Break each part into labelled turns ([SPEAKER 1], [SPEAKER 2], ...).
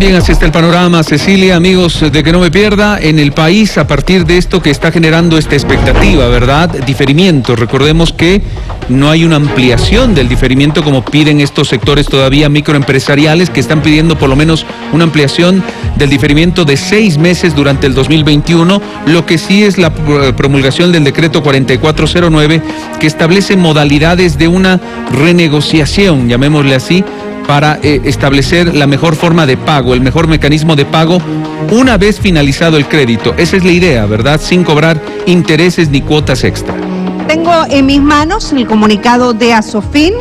[SPEAKER 1] Bien, así está el panorama, Cecilia, amigos de Que No Me Pierda, en el país a partir de esto que está generando esta expectativa, ¿verdad? Diferimiento. Recordemos que no hay una ampliación del diferimiento como piden estos sectores todavía microempresariales que están pidiendo por lo menos una ampliación del diferimiento de 6 meses durante el 2021, lo que sí es la promulgación del decreto 4409 que establece modalidades de una renegociación, llamémosle así, para establecer la mejor forma de pago, el mejor mecanismo de pago una vez finalizado el crédito. Esa es la idea, ¿verdad? Sin cobrar intereses ni cuotas extra.
[SPEAKER 2] Tengo en mis manos el comunicado de ASOFIN,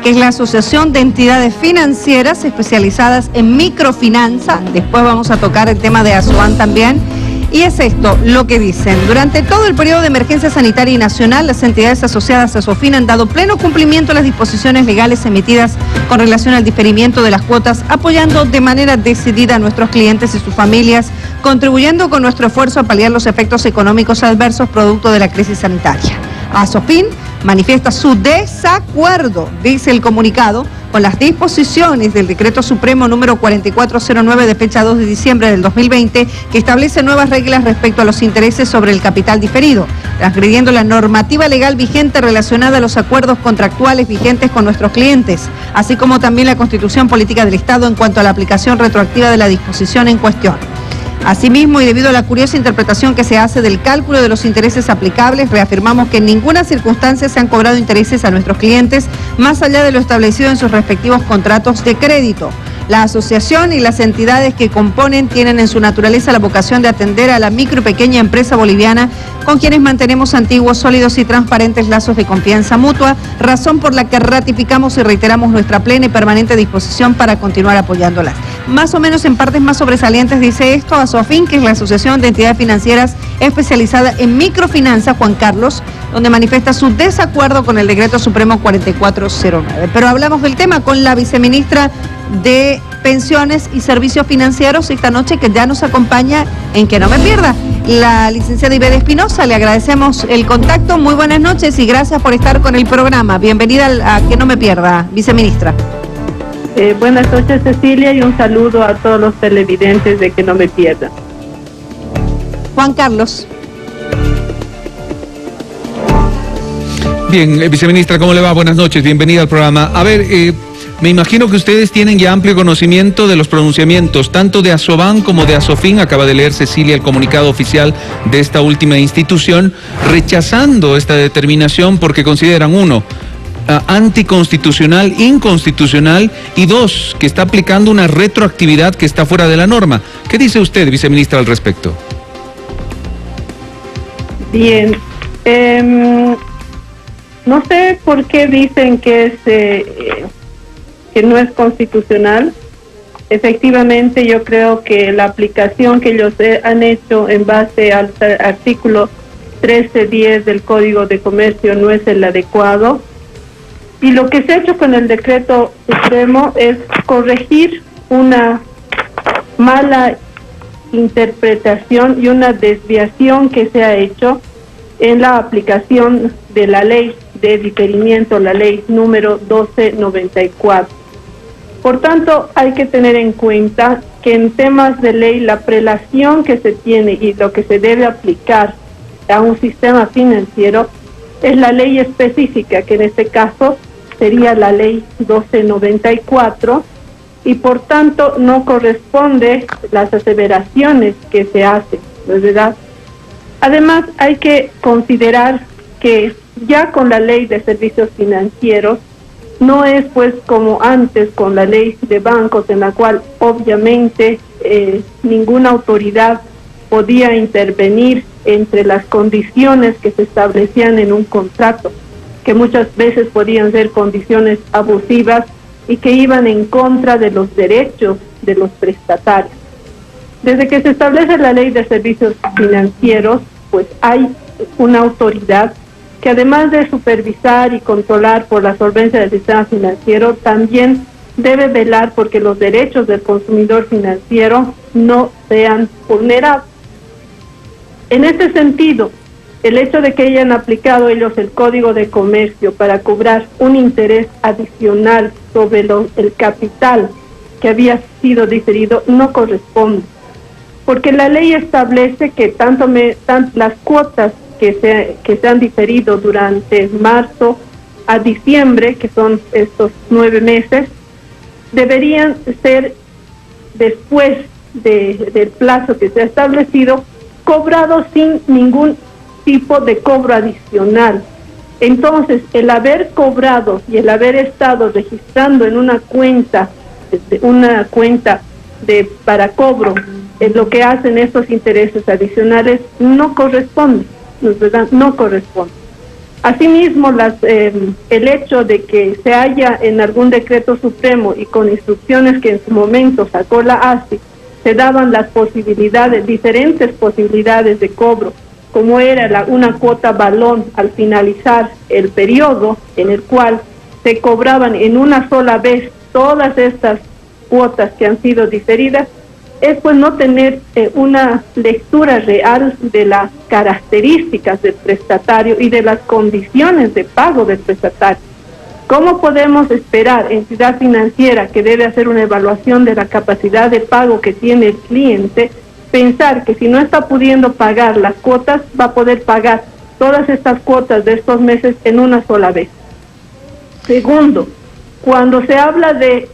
[SPEAKER 2] que es la Asociación de Entidades Financieras Especializadas en Microfinanza. Después vamos a tocar el tema de ASOAN también. Y es esto lo que dicen. Durante todo el periodo de emergencia sanitaria y nacional, las entidades asociadas a ASOFIN han dado pleno cumplimiento a las disposiciones legales emitidas con relación al diferimiento de las cuotas, apoyando de manera decidida a nuestros clientes y sus familias, contribuyendo con nuestro esfuerzo a paliar los efectos económicos adversos producto de la crisis sanitaria. ASOFIN manifiesta su desacuerdo, dice el comunicado, con las disposiciones del Decreto Supremo número 4409 de fecha 2 de diciembre del 2020, que establece nuevas reglas respecto a los intereses sobre el capital diferido, transgrediendo la normativa legal vigente relacionada a los acuerdos contractuales vigentes con nuestros clientes, así como también la Constitución Política del Estado en cuanto a la aplicación retroactiva de la disposición en cuestión. Asimismo, y debido a la curiosa interpretación que se hace del cálculo de los intereses aplicables, reafirmamos que en ninguna circunstancia se han cobrado intereses a nuestros clientes más allá de lo establecido en sus respectivos contratos de crédito. La asociación y las entidades que componen tienen en su naturaleza la vocación de atender a la micro y pequeña empresa boliviana, con quienes mantenemos antiguos, sólidos y transparentes lazos de confianza mutua, razón por la que ratificamos y reiteramos nuestra plena y permanente disposición para continuar apoyándolas. Más o menos en partes más sobresalientes dice esto ASOFIN, que es la Asociación de Entidades Financieras especializada en microfinanza, Juan Carlos, donde manifiesta su desacuerdo con el Decreto Supremo 4409. Pero hablamos del tema con la viceministra de Pensiones y Servicios Financieros esta noche, que ya nos acompaña en Que No Me Pierda, la licenciada Ivette Espinosa. Le agradecemos el contacto, muy buenas noches y gracias por estar con el programa. Bienvenida a Que No Me Pierda, viceministra.
[SPEAKER 3] Buenas noches, Cecilia, y un saludo a todos los televidentes de Que No Me Pierda.
[SPEAKER 2] Juan Carlos.
[SPEAKER 1] Bien, viceministra, ¿cómo le va? Buenas noches, bienvenida al programa. A ver, me imagino que ustedes tienen ya amplio conocimiento de los pronunciamientos, tanto de ASOBAN como de ASOFIN. Acaba de leer Cecilia el comunicado oficial de esta última institución, rechazando esta determinación porque consideran, uno, anticonstitucional, inconstitucional, y dos, que está aplicando una retroactividad que está fuera de la norma. ¿Qué dice usted, viceministra, al respecto?
[SPEAKER 3] Bien, no sé por qué dicen que no es constitucional. Efectivamente, yo creo que la aplicación que ellos han hecho en base al artículo 1310 del Código de Comercio no es el adecuado. Y lo que se ha hecho con el Decreto Supremo es corregir una mala interpretación y una desviación que se ha hecho en la aplicación de la ley de diferimiento, la ley número 1294. Por tanto, hay que tener en cuenta que en temas de ley la prelación que se tiene y lo que se debe aplicar a un sistema financiero es la ley específica, que en este caso sería la ley 1294, y por tanto no corresponde las aseveraciones que se hacen, ¿verdad? Además, hay que considerar que ya con la ley de servicios financieros no es pues como antes con la ley de bancos, en la cual obviamente ninguna autoridad podía intervenir entre las condiciones que se establecían en un contrato, que muchas veces podían ser condiciones abusivas y que iban en contra de los derechos de los prestatarios. Desde que se establece la ley de servicios financieros, pues hay una autoridad que además de supervisar y controlar por la solvencia del sistema financiero, también debe velar porque los derechos del consumidor financiero no sean vulnerados. En este sentido, el hecho de que hayan aplicado ellos el Código de Comercio para cobrar un interés adicional sobre el capital que había sido diferido no corresponde, porque la ley establece que tanto las cuotas que se han diferido durante marzo a diciembre, que son estos 9 meses, deberían ser después del plazo que se ha establecido, cobrados sin ningún tipo de cobro adicional. Entonces, el haber cobrado y el haber estado registrando en una cuenta para cobro, lo que hacen estos intereses adicionales no corresponde, ¿verdad? No corresponde. Asimismo, el hecho de que se haya en algún decreto supremo y con instrucciones que en su momento sacó la ASI, se daban las posibilidades, diferentes posibilidades de cobro, como era una cuota balón al finalizar el periodo en el cual se cobraban en una sola vez todas estas cuotas que han sido diferidas, es pues no tener una lectura real de las características del prestatario y de las condiciones de pago del prestatario. ¿Cómo podemos esperar, entidad financiera que debe hacer una evaluación de la capacidad de pago que tiene el cliente, pensar que si no está pudiendo pagar las cuotas, va a poder pagar todas estas cuotas de estos meses en una sola vez? Segundo, cuando se habla de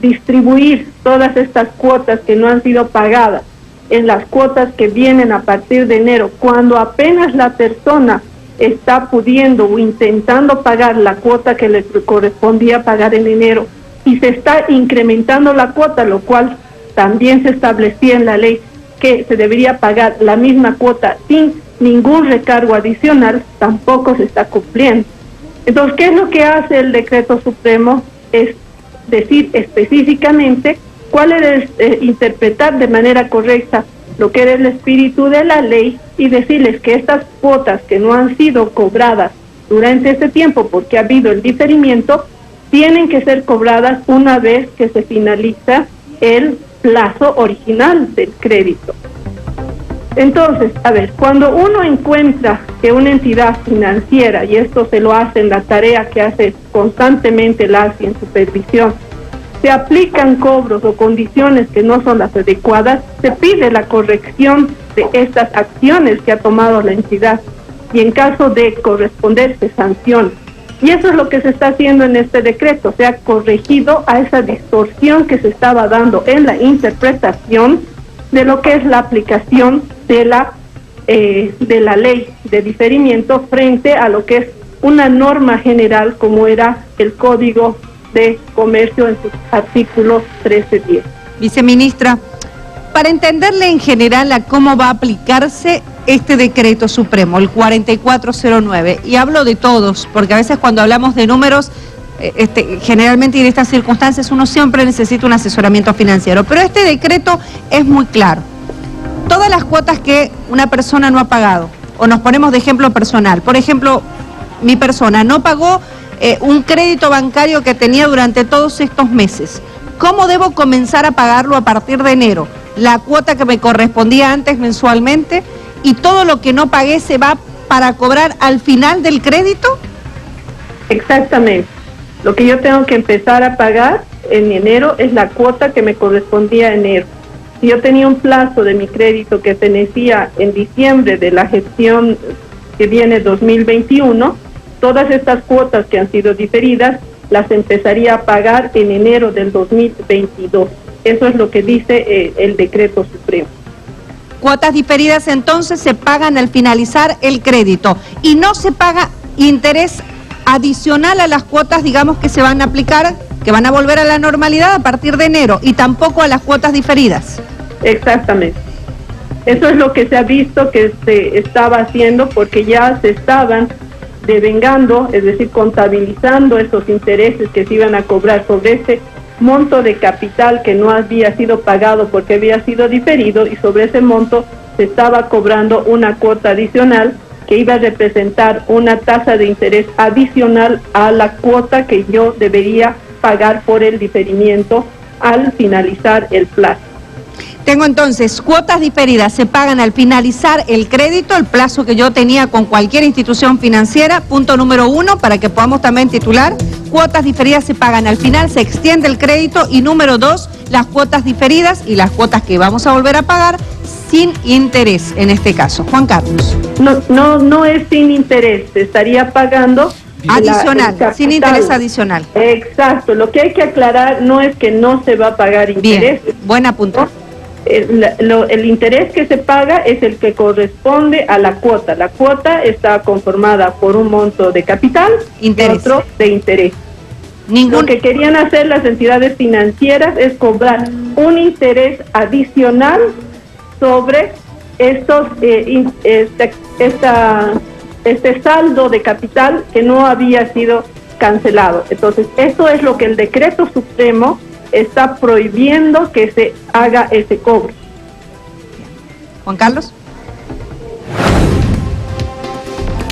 [SPEAKER 3] distribuir todas estas cuotas que no han sido pagadas en las cuotas que vienen a partir de enero, cuando apenas la persona está pudiendo o intentando pagar la cuota que le correspondía pagar en enero y se está incrementando la cuota, lo cual también se establecía en la ley que se debería pagar la misma cuota sin ningún recargo adicional, tampoco se está cumpliendo. Entonces, ¿qué es lo que hace el decreto supremo? Es decir específicamente cuál es interpretar de manera correcta lo que era el espíritu de la ley y decirles que estas cuotas que no han sido cobradas durante este tiempo porque ha habido el diferimiento, tienen que ser cobradas una vez que se finaliza el plazo original del crédito. Entonces, a ver, cuando uno encuentra que una entidad financiera, y esto se lo hace en la tarea que hace constantemente la ASI en supervisión, se aplican cobros o condiciones que no son las adecuadas, se pide la corrección de estas acciones que ha tomado la entidad y en caso de corresponder se sanciona. Y eso es lo que se está haciendo en este decreto, se ha corregido a esa distorsión que se estaba dando en la interpretación de lo que es la aplicación de la ley de diferimiento frente a lo que es una norma general como era el Código de Comercio en sus artículos 13-10.
[SPEAKER 2] Viceministra, para entenderle en general a cómo va a aplicarse este decreto supremo, el 4409, y hablo de todos, porque a veces cuando hablamos de números, generalmente en estas circunstancias uno siempre necesita un asesoramiento financiero, pero este decreto es muy claro. Todas las cuotas que una persona no ha pagado, o nos ponemos de ejemplo personal, por ejemplo, mi persona no pagó un crédito bancario que tenía durante todos estos meses. ¿Cómo debo comenzar a pagarlo a partir de enero? La cuota que me correspondía antes mensualmente y todo lo que no pagué se va para cobrar al final del crédito.
[SPEAKER 3] Exactamente. Lo que yo tengo que empezar a pagar en enero es la cuota que me correspondía en enero. Si yo tenía un plazo de mi crédito que fenecía en diciembre de la gestión que viene 2021, todas estas cuotas que han sido diferidas las empezaría a pagar en enero del 2022. Eso es lo que dice el decreto supremo.
[SPEAKER 2] Cuotas diferidas entonces se pagan al finalizar el crédito y no se paga interés adicional a las cuotas, digamos, que se van a aplicar, que van a volver a la normalidad a partir de enero, y tampoco a las cuotas diferidas.
[SPEAKER 3] Exactamente. Eso es lo que se ha visto que se estaba haciendo porque ya se estaban devengando, es decir, contabilizando esos intereses que se iban a cobrar sobre ese monto de capital que no había sido pagado porque había sido diferido, y sobre ese monto se estaba cobrando una cuota adicional que iba a representar una tasa de interés adicional a la cuota que yo debería pagar por el diferimiento al finalizar el plazo.
[SPEAKER 2] Tengo entonces cuotas diferidas, se pagan al finalizar el crédito, el plazo que yo tenía con cualquier institución financiera, punto número 1, para que podamos también titular. Cuotas diferidas se pagan al final, se extiende el crédito, y número 2, las cuotas diferidas y las cuotas que vamos a volver a pagar sin interés en este caso. Juan Carlos.
[SPEAKER 3] No es sin interés, se estaría pagando
[SPEAKER 2] adicional, sin interés adicional.
[SPEAKER 3] Exacto, lo que hay que aclarar no es que no se va a pagar interés.
[SPEAKER 2] Bien, buen apunte.
[SPEAKER 3] El interés que se paga es el que corresponde a la cuota. La cuota está conformada por un monto de capital y otro de interés. Lo que querían hacer las entidades financieras es cobrar un interés adicional sobre este saldo de capital que no había sido cancelado. Entonces, esto es lo que el decreto supremo está prohibiendo que se haga ese cobro.
[SPEAKER 2] Juan Carlos.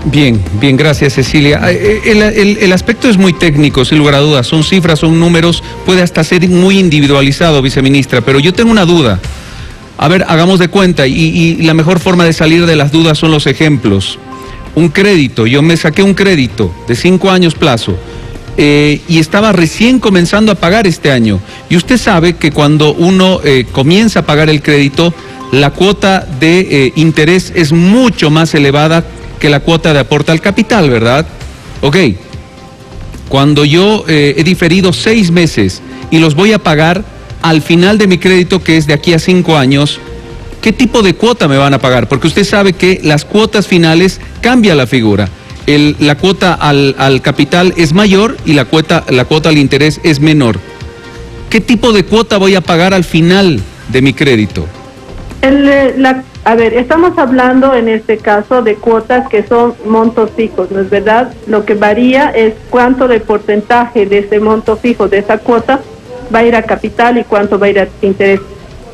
[SPEAKER 1] Bien, gracias, Cecilia. El aspecto es muy técnico, sin lugar a dudas. Son cifras, son números, puede hasta ser muy individualizado, viceministra, pero yo tengo una duda. A ver, hagamos de cuenta, y la mejor forma de salir de las dudas son los ejemplos. Un crédito, yo me saqué un crédito de 5 años plazo, y estaba recién comenzando a pagar este año. Y usted sabe que cuando uno comienza a pagar el crédito, la cuota de interés es mucho más elevada que la cuota de aporte al capital, ¿verdad? Ok. Cuando yo he diferido 6 meses y los voy a pagar al final de mi crédito, que es de aquí a 5 años, ¿qué tipo de cuota me van a pagar? Porque usted sabe que las cuotas finales cambia la figura. La cuota al capital es mayor y la cuota al interés es menor. ¿Qué tipo de cuota voy a pagar al final de mi crédito?
[SPEAKER 3] A ver, estamos hablando en este caso de cuotas que son montos fijos, ¿no es verdad? Lo que varía es cuánto de porcentaje de ese monto fijo, de esa cuota, va a ir a capital y cuánto va a ir a interés.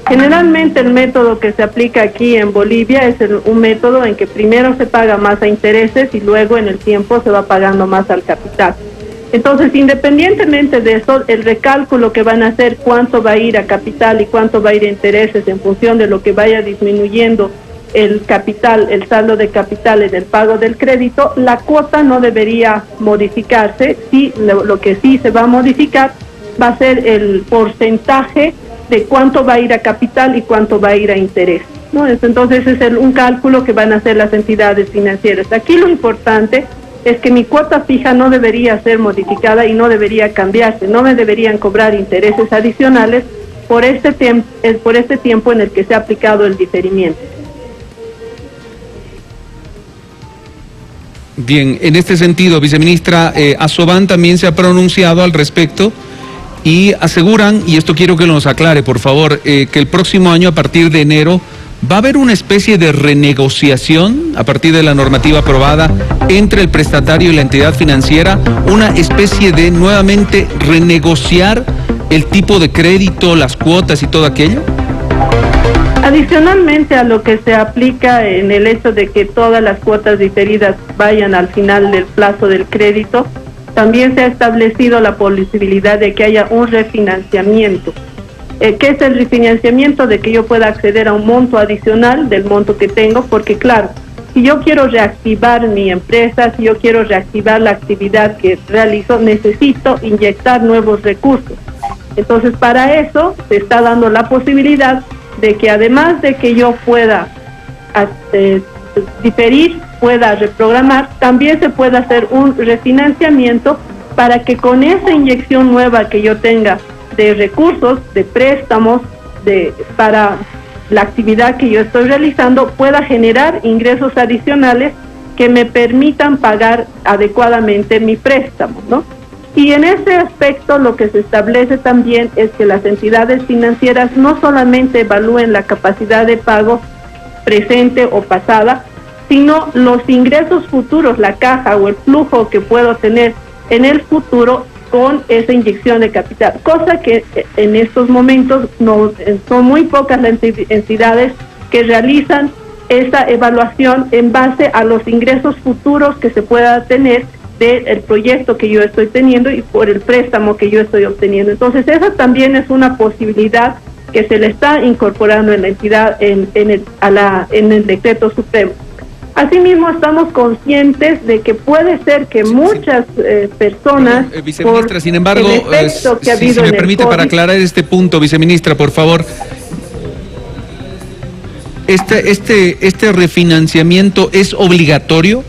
[SPEAKER 3] Generalmente el método que se aplica aquí en Bolivia es un método en que primero se paga más a intereses y luego en el tiempo se va pagando más al capital. Entonces, independientemente de eso, el recálculo que van a hacer, cuánto va a ir a capital y cuánto va a ir a intereses en función de lo que vaya disminuyendo el capital, el saldo de capital en el pago del crédito, la cuota no debería modificarse. Sí, lo que sí se va a modificar va a ser el porcentaje de cuánto va a ir a capital y cuánto va a ir a interés, ¿no? Entonces es un cálculo que van a hacer las entidades financieras. Aquí lo importante es que mi cuota fija no debería ser modificada y no debería cambiarse, no me deberían cobrar intereses adicionales por este tiempo en el que se ha aplicado el diferimiento.
[SPEAKER 1] Bien, en este sentido, viceministra, Asoban también se ha pronunciado al respecto y aseguran, y esto quiero que nos aclare, por favor, que el próximo año, a partir de enero, ¿va a haber una especie de renegociación a partir de la normativa aprobada entre el prestatario y la entidad financiera? ¿Una especie de nuevamente renegociar el tipo de crédito, las cuotas y todo aquello?
[SPEAKER 3] Adicionalmente a lo que se aplica en el hecho de que todas las cuotas diferidas vayan al final del plazo del crédito, también se ha establecido la posibilidad de que haya un refinanciamiento. ¿Qué es el refinanciamiento? De que yo pueda acceder a un monto adicional del monto que tengo, porque claro, si yo quiero reactivar mi empresa, si yo quiero reactivar la actividad que realizo, necesito inyectar nuevos recursos. Entonces, para eso se está dando la posibilidad de que además de que yo pueda diferir, pueda reprogramar, también se pueda hacer un refinanciamiento para que con esa inyección nueva que yo tenga de recursos, de préstamos, para la actividad que yo estoy realizando, pueda generar ingresos adicionales que me permitan pagar adecuadamente mi préstamo, ¿no? Y en ese aspecto lo que se establece también es que las entidades financieras no solamente evalúen la capacidad de pago presente o pasada, sino los ingresos futuros, la caja o el flujo que puedo tener en el futuro con esa inyección de capital, cosa que en estos momentos no son muy pocas las entidades que realizan esa evaluación en base a los ingresos futuros que se pueda tener del proyecto que yo estoy teniendo y por el préstamo que yo estoy obteniendo. Entonces esa también es una posibilidad que se le está incorporando en la entidad en el decreto supremo. Asimismo, estamos conscientes de que puede ser que muchas personas,
[SPEAKER 1] viceministra,
[SPEAKER 3] por
[SPEAKER 1] sin embargo,
[SPEAKER 3] el efecto que ha habido
[SPEAKER 1] si me
[SPEAKER 3] en el
[SPEAKER 1] permite,
[SPEAKER 3] COVID,
[SPEAKER 1] para aclarar este punto, viceministra, por favor. ¿Este refinanciamiento es obligatorio?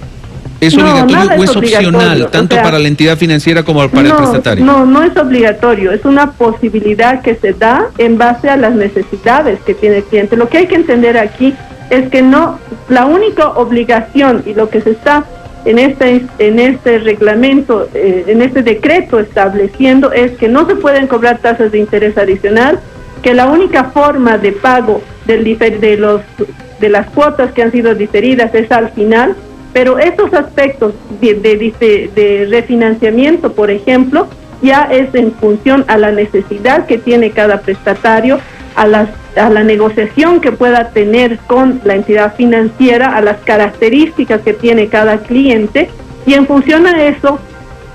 [SPEAKER 1] ¿Es obligatorio o es opcional, tanto para la entidad financiera como para el prestatario?
[SPEAKER 3] No es obligatorio, es una posibilidad que se da en base a las necesidades que tiene el cliente. Lo que hay que entender aquí es que no, la única obligación y lo que se está en este reglamento, en este decreto estableciendo es que no se pueden cobrar tasas de interés adicional, que la única forma de pago de las cuotas que han sido diferidas es al final, pero estos aspectos de refinanciamiento, por ejemplo, ya es en función a la necesidad que tiene cada prestatario, a la negociación que pueda tener con la entidad financiera, a las características que tiene cada cliente, y en función a eso,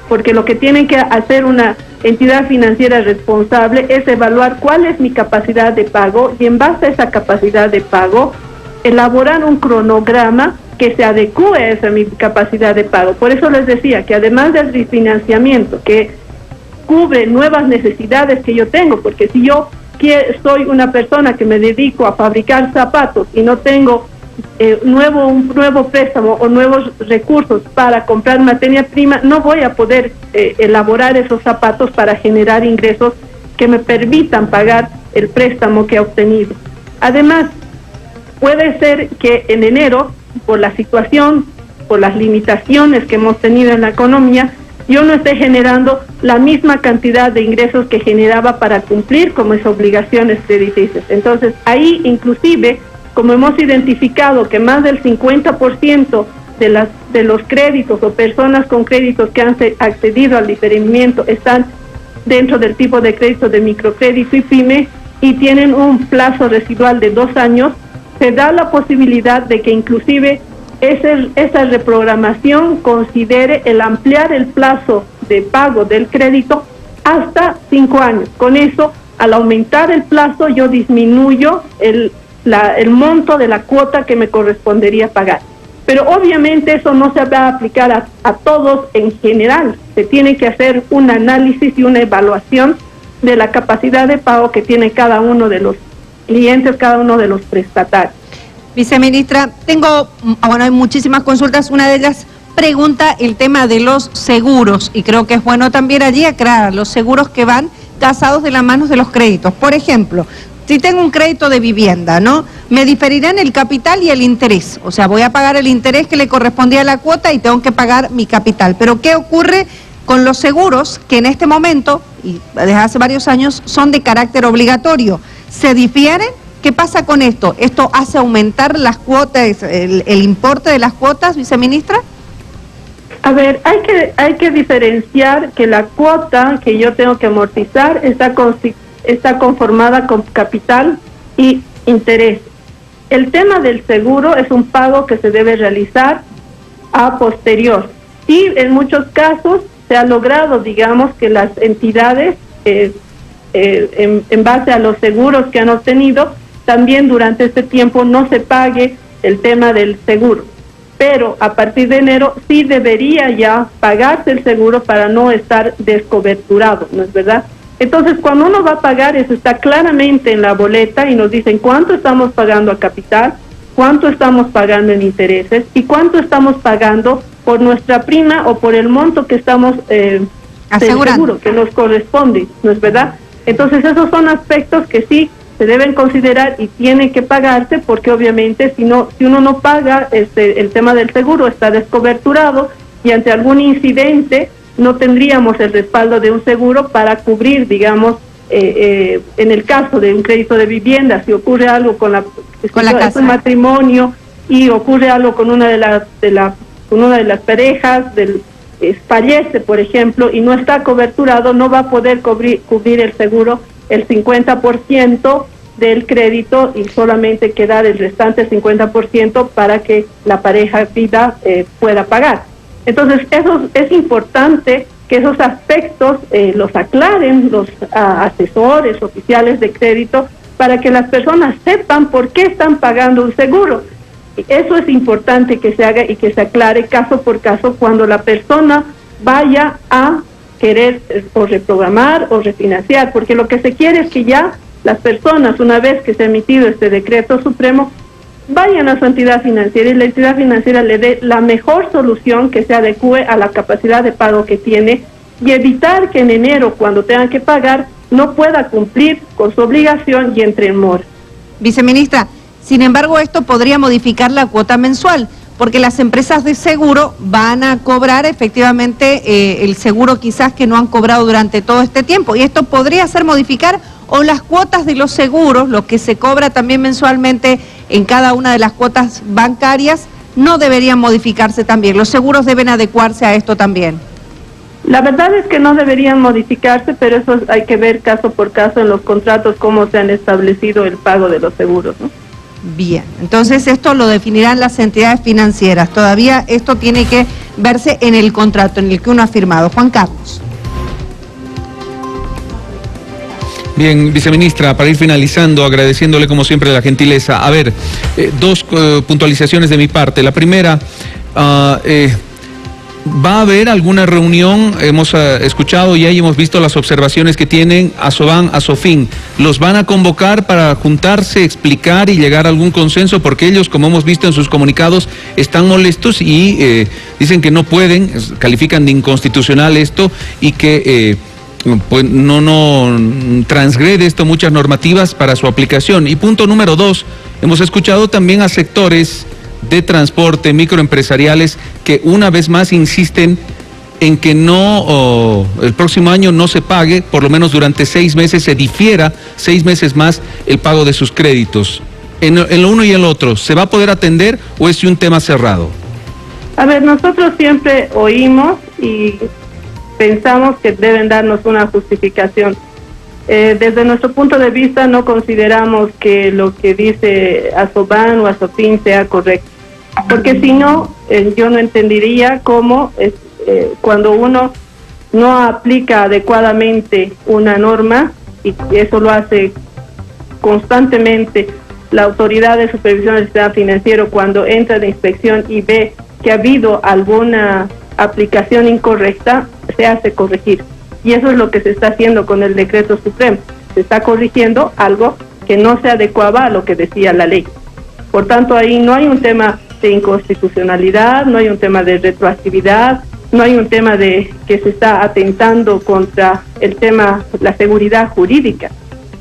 [SPEAKER 3] porque lo que tiene que hacer una entidad financiera responsable es evaluar cuál es mi capacidad de pago, y en base a esa capacidad de pago, elaborar un cronograma que se adecue a esa mi capacidad de pago. Por eso les decía que además del refinanciamiento, que cubre nuevas necesidades que yo tengo, porque si yo soy una persona que me dedico a fabricar zapatos y no tengo un nuevo préstamo o nuevos recursos para comprar materia prima, no voy a poder elaborar esos zapatos para generar ingresos que me permitan pagar el préstamo que he obtenido. Además, puede ser que en enero, por la situación, por las limitaciones que hemos tenido en la economía, yo no esté generando la misma cantidad de ingresos que generaba para cumplir con mis obligaciones crediticias. Entonces, ahí inclusive, como hemos identificado que más del 50% de los créditos o personas con créditos que han accedido al diferimiento están dentro del tipo de crédito de microcrédito y pyme y tienen un plazo residual de 2 años, se da la posibilidad de que inclusive esa reprogramación considere el ampliar el plazo de pago del crédito hasta 5 años. Con eso, al aumentar el plazo, yo disminuyo el monto de la cuota que me correspondería pagar. Pero obviamente eso no se va a aplicar a todos en general. Se tiene que hacer un análisis y una evaluación de la capacidad de pago que tiene cada uno de los clientes, cada uno de los prestatarios.
[SPEAKER 2] Viceministra, hay muchísimas consultas. Una de ellas pregunta el tema de los seguros, y creo que es bueno también allí aclarar los seguros que van casados de las manos de los créditos. Por ejemplo, si tengo un crédito de vivienda, ¿no? Me diferirán el capital y el interés. O sea, voy a pagar el interés que le correspondía a la cuota y tengo que pagar mi capital. Pero ¿qué ocurre con los seguros que en este momento, y desde hace varios años, son de carácter obligatorio? ¿Se difieren? ¿Qué pasa con esto? ¿Esto hace aumentar las cuotas, el importe de las cuotas, viceministra?
[SPEAKER 3] A ver, hay que diferenciar que la cuota que yo tengo que amortizar está conformada con capital y interés. El tema del seguro es un pago que se debe realizar a posterior. Y en muchos casos se ha logrado, digamos, que las entidades, en base a los seguros que han obtenido, también durante este tiempo no se pague el tema del seguro. Pero a partir de enero sí debería ya pagarse el seguro para no estar descoberturado, ¿no es verdad? Entonces, cuando uno va a pagar, eso está claramente en la boleta y nos dicen cuánto estamos pagando a capital, cuánto estamos pagando en intereses y cuánto estamos pagando por nuestra prima o por el monto que estamos asegurando, seguro que nos corresponde, ¿no es verdad? Entonces, esos son aspectos que sí se deben considerar y tienen que pagarse, porque obviamente si uno no paga, el tema del seguro está descoberturado y ante algún incidente no tendríamos el respaldo de un seguro para cubrir, digamos, en el caso de un crédito de vivienda, si ocurre algo con la casa, es un matrimonio y ocurre algo con una de las parejas, fallece, por ejemplo, y no está coberturado, no va a poder cubrir el seguro el 50% del crédito y solamente quedar el restante 50% para que la pareja vida pueda pagar. Entonces, es importante que esos aspectos los aclaren los asesores oficiales de crédito para que las personas sepan por qué están pagando un seguro. Y eso es importante que se haga y que se aclare caso por caso cuando la persona vaya a querer o reprogramar o refinanciar, porque lo que se quiere es que ya las personas, una vez que se ha emitido este decreto supremo, vayan a su entidad financiera y la entidad financiera le dé la mejor solución que se adecue a la capacidad de pago que tiene y evitar que en enero, cuando tengan que pagar, no pueda cumplir con su obligación y entre en mora.
[SPEAKER 2] Viceministra, sin embargo, esto podría modificar la cuota mensual, porque las empresas de seguro van a cobrar efectivamente el seguro quizás que no han cobrado durante todo este tiempo, y esto podría hacer modificar o las cuotas de los seguros, lo que se cobra también mensualmente en cada una de las cuotas bancarias, no deberían modificarse también. Los seguros deben adecuarse a esto también.
[SPEAKER 3] La verdad es que no deberían modificarse, pero eso hay que ver caso por caso en los contratos cómo se han establecido el pago de los seguros, ¿no?
[SPEAKER 2] Bien, entonces esto lo definirán las entidades financieras. Todavía esto tiene que verse en el contrato en el que uno ha firmado. Juan Carlos.
[SPEAKER 1] Bien, viceministra, para ir finalizando, agradeciéndole como siempre la gentileza. A ver, dos puntualizaciones de mi parte. La primera, ¿va a haber alguna reunión? Hemos escuchado y ahí hemos visto las observaciones que tienen Asoban, Asofin. ¿Los van a convocar para juntarse, explicar y llegar a algún consenso? Porque ellos, como hemos visto en sus comunicados, están molestos y dicen que no pueden, califican de inconstitucional esto y que pues no transgrede esto muchas normativas para su aplicación. Y punto número 2, hemos escuchado también a sectores de transporte, microempresariales, que una vez más insisten en que el próximo año no se pague, por lo menos durante 6 meses, se difiera 6 meses más el pago de sus créditos. En lo uno y en lo otro, ¿se va a poder atender o es un tema cerrado?
[SPEAKER 3] A ver, nosotros siempre oímos y pensamos que deben darnos una justificación. Desde nuestro punto de vista no consideramos que lo que dice Asoban o Asofin sea correcto, porque si no, yo no entendería cómo cuando uno no aplica adecuadamente una norma, y eso lo hace constantemente la autoridad de supervisión del sistema financiero cuando entra de inspección y ve que ha habido alguna aplicación incorrecta, se hace corregir. Y eso es lo que se está haciendo con el decreto supremo. Se está corrigiendo algo que no se adecuaba a lo que decía la ley. Por tanto, ahí no hay un tema de inconstitucionalidad, no hay un tema de retroactividad, no hay un tema de que se está atentando contra el tema, la seguridad jurídica.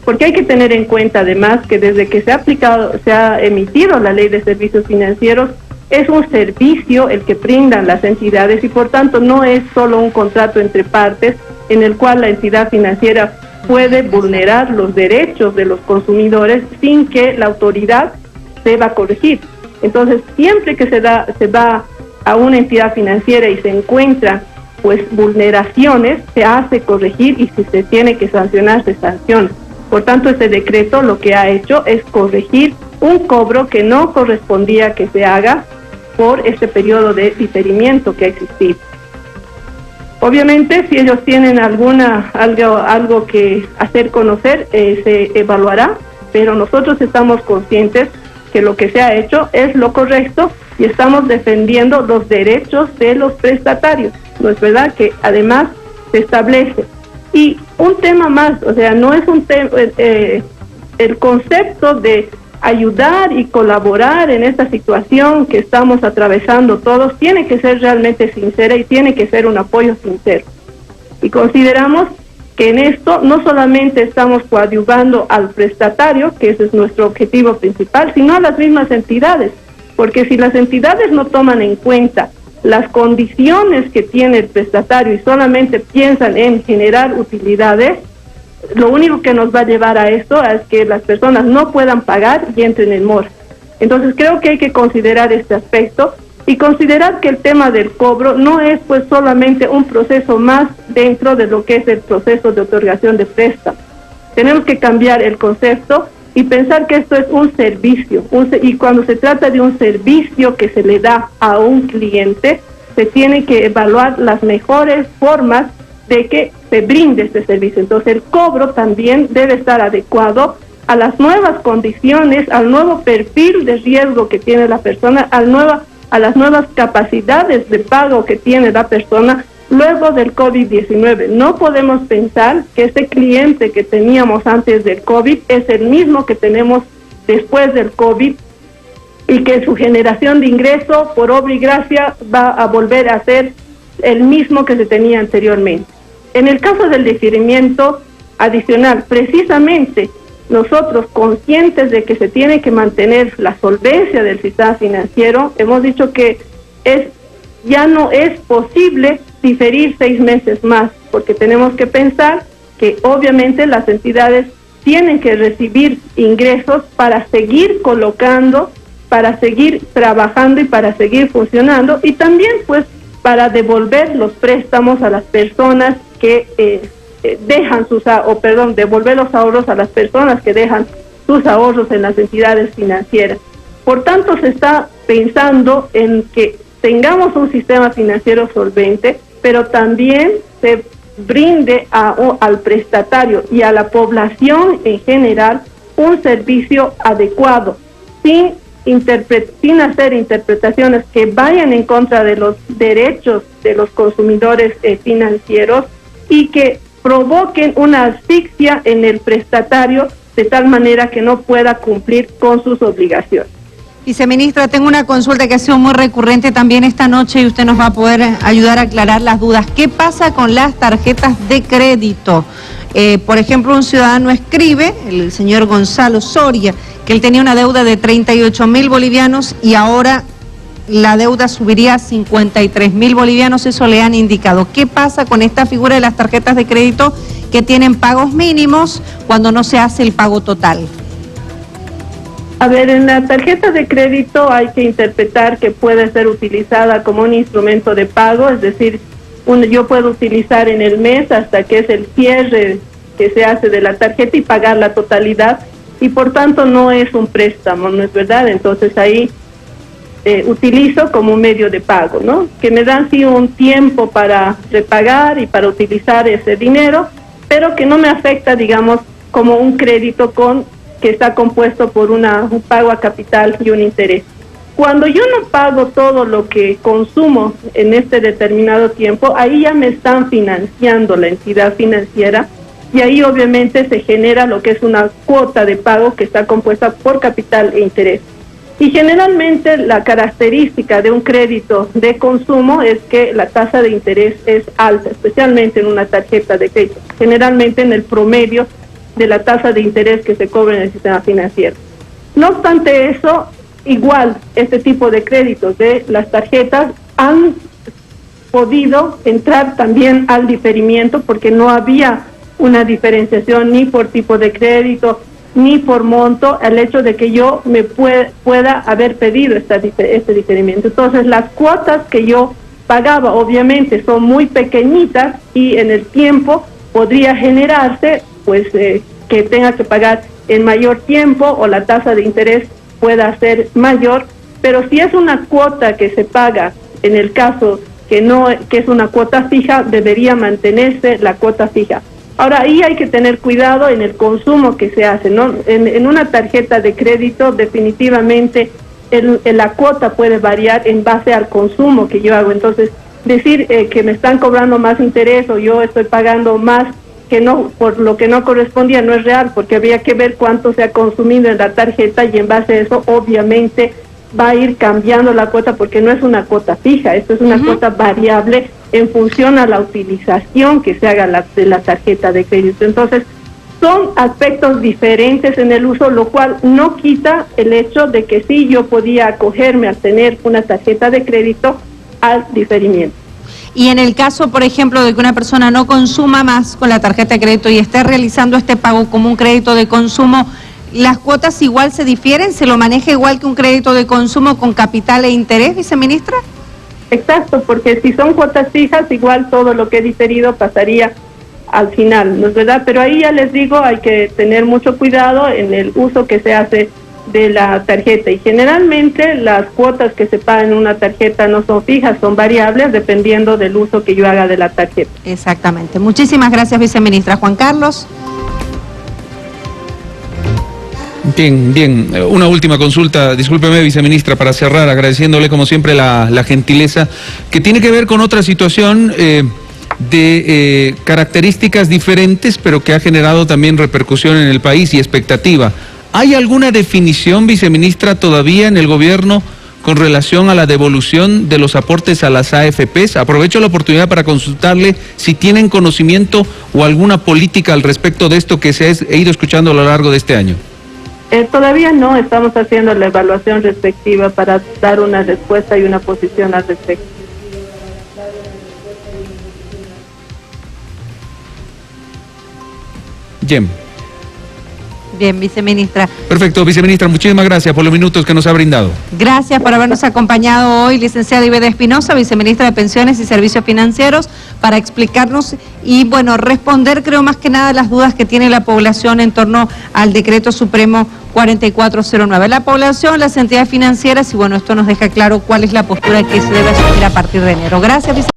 [SPEAKER 3] Porque hay que tener en cuenta además que desde que se ha emitido la ley de servicios financieros, es un servicio el que brindan las entidades y por tanto no es solo un contrato entre partes en el cual la entidad financiera puede vulnerar los derechos de los consumidores sin que la autoridad deba corregir. Entonces, siempre que se va a una entidad financiera y se encuentra pues vulneraciones, se hace corregir y si se tiene que sancionar, se sanciona. Por tanto, este decreto lo que ha hecho es corregir un cobro que no correspondía que se haga por este periodo de diferimiento que ha existido. Obviamente, si ellos tienen algo que hacer conocer, se evaluará, pero nosotros estamos conscientes que lo que se ha hecho es lo correcto y estamos defendiendo los derechos de los prestatarios. ¿No es verdad? Que además se establece. Y un tema más, o sea, no es un tema, el concepto de ayudar y colaborar en esta situación que estamos atravesando todos tiene que ser realmente sincera y tiene que ser un apoyo sincero. Y consideramos que en esto no solamente estamos coadyuvando al prestatario, que ese es nuestro objetivo principal, sino a las mismas entidades, porque si las entidades no toman en cuenta las condiciones que tiene el prestatario y solamente piensan en generar utilidades, lo único que nos va a llevar a esto es que las personas no puedan pagar y entren en mora. Entonces creo que hay que considerar este aspecto y considerar que el tema del cobro no es pues solamente un proceso más dentro de lo que es el proceso de otorgación de préstamo. Tenemos que cambiar el concepto y pensar que esto es un servicio, y cuando se trata de un servicio que se le da a un cliente, se tiene que evaluar las mejores formas de que se brinde este servicio. Entonces el cobro también debe estar adecuado a las nuevas condiciones, al nuevo perfil de riesgo que tiene la persona, a las nuevas capacidades de pago que tiene la persona luego del COVID-19. No podemos pensar que ese cliente que teníamos antes del COVID es el mismo que tenemos después del COVID y que su generación de ingreso por obra y gracia va a volver a ser el mismo que se tenía anteriormente. En el caso del diferimiento adicional, precisamente nosotros, conscientes de que se tiene que mantener la solvencia del sistema financiero, hemos dicho que ya no es posible diferir 6 meses más, porque tenemos que pensar que obviamente las entidades tienen que recibir ingresos para seguir colocando, para seguir trabajando y para seguir funcionando, y también pues para devolver los préstamos a las personas que dejan devolver los ahorros a las personas que dejan sus ahorros en las entidades financieras. Por tanto, se está pensando en que tengamos un sistema financiero solvente, pero también se brinde al prestatario y a la población en general un servicio adecuado, sin hacer interpretaciones que vayan en contra de los derechos de los consumidores financieros y que provoquen una asfixia en el prestatario de tal manera que no pueda cumplir con sus obligaciones.
[SPEAKER 2] Viceministra, tengo una consulta que ha sido muy recurrente también esta noche y usted nos va a poder ayudar a aclarar las dudas. ¿Qué pasa con las tarjetas de crédito? Por ejemplo, un ciudadano escribe, el señor Gonzalo Soria, que él tenía una deuda de 38.000 bolivianos y ahora la deuda subiría a 53.000 bolivianos, eso le han indicado. ¿Qué pasa con esta figura de las tarjetas de crédito que tienen pagos mínimos cuando no se hace el pago total?
[SPEAKER 3] A ver, en la tarjeta de crédito hay que interpretar que puede ser utilizada como un instrumento de pago, es decir, yo puedo utilizar en el mes hasta que es el cierre que se hace de la tarjeta y pagar la totalidad, y por tanto no es un préstamo, ¿no es verdad? Entonces ahí utilizo como un medio de pago, ¿no? Que me dan sí un tiempo para repagar y para utilizar ese dinero, pero que no me afecta, digamos, como un crédito que está compuesto por un pago a capital y un interés. Cuando yo no pago todo lo que consumo en este determinado tiempo, ahí ya me están financiando la entidad financiera y ahí obviamente se genera lo que es una cuota de pago que está compuesta por capital e interés. Y generalmente la característica de un crédito de consumo es que la tasa de interés es alta, especialmente en una tarjeta de crédito, generalmente en el promedio de la tasa de interés que se cobra en el sistema financiero. No obstante eso, igual este tipo de créditos de las tarjetas han podido entrar también al diferimiento porque no había una diferenciación ni por tipo de crédito ni por monto, el hecho de que yo me pueda haber pedido este diferimiento. Entonces las cuotas que yo pagaba obviamente son muy pequeñitas y en el tiempo podría generarse pues que tenga que pagar en mayor tiempo o la tasa de interés pueda ser mayor, pero si es una cuota que se paga, en el caso que es una cuota fija, debería mantenerse la cuota fija. Ahora, ahí hay que tener cuidado en el consumo que se hace, ¿no? En una tarjeta de crédito, definitivamente la cuota puede variar en base al consumo que yo hago. Entonces, decir que me están cobrando más interés o yo estoy pagando más que no por lo que no correspondía no es real, porque habría que ver cuánto se ha consumido en la tarjeta y en base a eso, obviamente, va a ir cambiando la cuota porque no es una cuota fija, esto es una cuota variable en función a la utilización que se haga de la tarjeta de crédito. Entonces, son aspectos diferentes en el uso, lo cual no quita el hecho de que sí yo podía acogerme a tener una tarjeta de crédito al diferimiento.
[SPEAKER 2] Y en el caso, por ejemplo, de que una persona no consuma más con la tarjeta de crédito y esté realizando este pago como un crédito de consumo, ¿las cuotas igual se difieren? ¿Se lo maneja igual que un crédito de consumo con capital e interés, viceministra?
[SPEAKER 3] Exacto, porque si son cuotas fijas, igual todo lo que he diferido pasaría al final, ¿no es verdad? Pero ahí ya les digo, hay que tener mucho cuidado en el uso que se hace de la tarjeta, y generalmente las cuotas que se pagan en una tarjeta no son fijas, son variables dependiendo del uso que yo haga de la tarjeta.
[SPEAKER 2] Exactamente. Muchísimas gracias, viceministra. Juan Carlos.
[SPEAKER 1] Bien, bien. Una última consulta, discúlpeme, viceministra, para cerrar, agradeciéndole como siempre la gentileza, que tiene que ver con otra situación de características diferentes, pero que ha generado también repercusión en el país y expectativa. ¿Hay alguna definición, viceministra, todavía en el gobierno con relación a la devolución de los aportes a las AFPs? Aprovecho la oportunidad para consultarle si tienen conocimiento o alguna política al respecto de esto que se ha ido escuchando a lo largo de este año.
[SPEAKER 3] Todavía no, estamos haciendo la evaluación respectiva para dar una respuesta y una posición al respecto.
[SPEAKER 2] Bien, viceministra.
[SPEAKER 1] Perfecto, viceministra, muchísimas gracias por los minutos que nos ha brindado.
[SPEAKER 2] Gracias por habernos acompañado hoy, licenciada Iveda Espinosa, viceministra de Pensiones y Servicios Financieros, para explicarnos y, bueno, responder, creo, más que nada las dudas que tiene la población en torno al Decreto Supremo 4409. La población, las entidades financieras, y bueno, esto nos deja claro cuál es la postura que se debe asumir a partir de enero. Gracias, viceministra.